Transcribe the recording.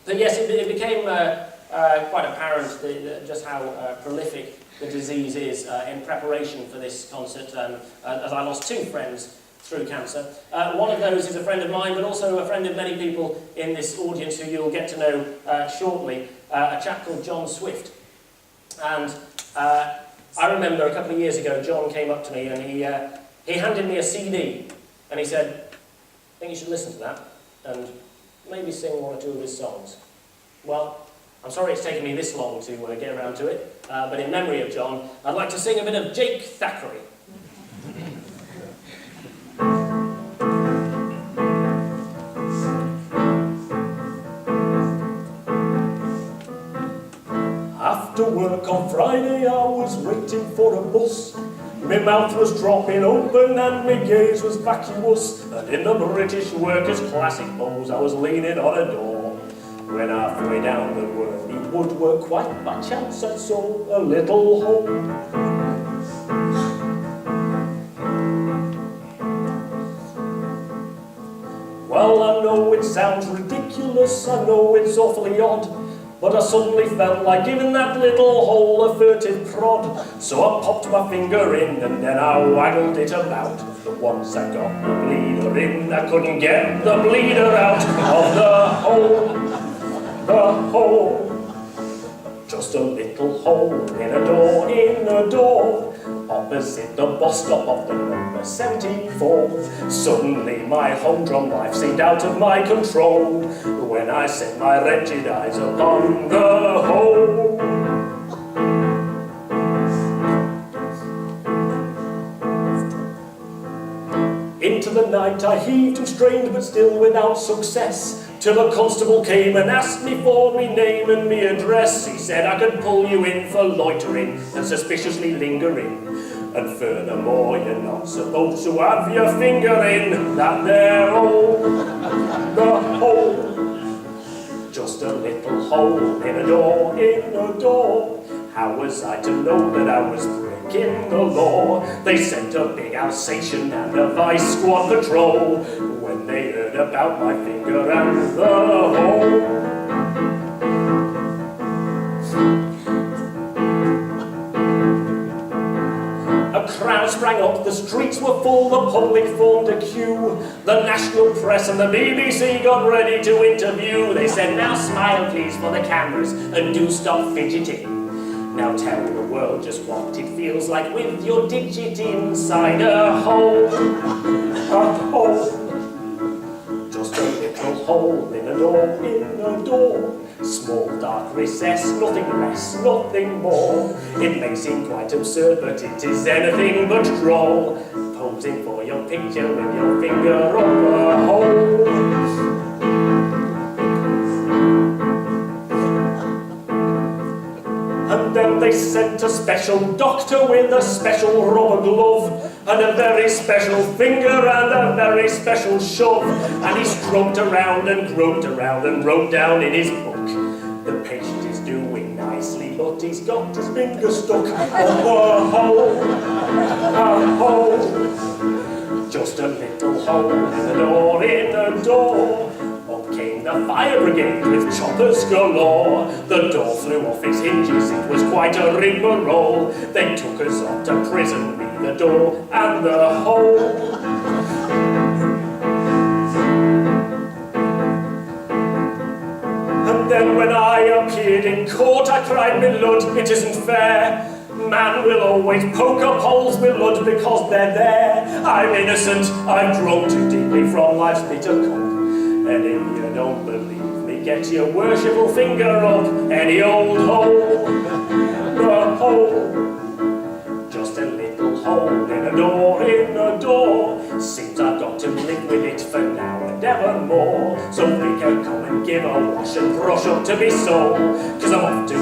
But yes, it became quite apparent just how prolific the disease is in preparation for this concert, as I lost 2 friends through cancer. One of those is a friend of mine, but also a friend of many people in this audience who you'll get to know shortly, a chap called John Swift. And I remember a couple of years ago, John came up to me and he handed me a CD, and he said, I think you should listen to that, and maybe sing 1 or 2 of his songs. Well, I'm sorry it's taken me this long to get around to it, but in memory of John, I'd like to sing a bit of Jake Thackray. After work on Friday I was waiting for a bus. My mouth was dropping open and my gaze was vacuous, and in the British workers' classic pose I was leaning on a door. When halfway down the worthy woodwork, quite by chance I saw a little hole. Well, I know it sounds ridiculous, I know it's awfully odd, but I suddenly felt like giving that little hole a furtive prod. So I popped my finger in and then I waggled it about. But once I got the bleeder in, I couldn't get the bleeder out of the hole. The hole. Just a little hole in a door, opposite the bus stop of the number 74. Suddenly my humdrum life seemed out of my control when I set my wretched eyes upon the hole. Into the night I heaved and strained, but still without success, till a constable came and asked me for me name and me address. He said I could pull you in for loitering and suspiciously lingering, and furthermore you're not supposed to have your finger in that there hole. The hole. Just a little hole in a door. How was I to know that I was breaking the law? They sent a big Alsatian and a vice squad patrol when they heard about my finger and the hole. A crowd sprang up, the streets were full, the public formed a queue. The national press and the BBC got ready to interview. They said, now smile please for the cameras and do stop fidgeting. Now tell the world just what it feels like with your digit inside a hole. A hole. Just a little hole in a door. Small dark recess, nothing less, nothing more. It may seem quite absurd, but it is anything but droll, posing for your picture with your finger on the hole. And then they sent a special doctor with a special rubber glove and a very special finger and a very special shove. And he stroked around and groped around and wrote down in his book, the patient is doing nicely, but he's got his finger stuck on the hole. A hole. Just a little hole in a door. Up came the fire brigade with choppers galore. The door flew off its hinges, it was quite a rigmarole. They took us off to prison, me, the door and the hole. And then when I appeared in court, I cried, "Me lud, it isn't fair. Man will always poke up holes, me lud, because they're there. I'm innocent, I've grown too deeply from life's bitter cup. And if you don't believe me, get your worshipful finger up any old hole. The hole. Just a little hole in a door. Seems I've got to live with it for now and evermore. So we can come and give a wash and brush up to me soul, 'cause I'm off to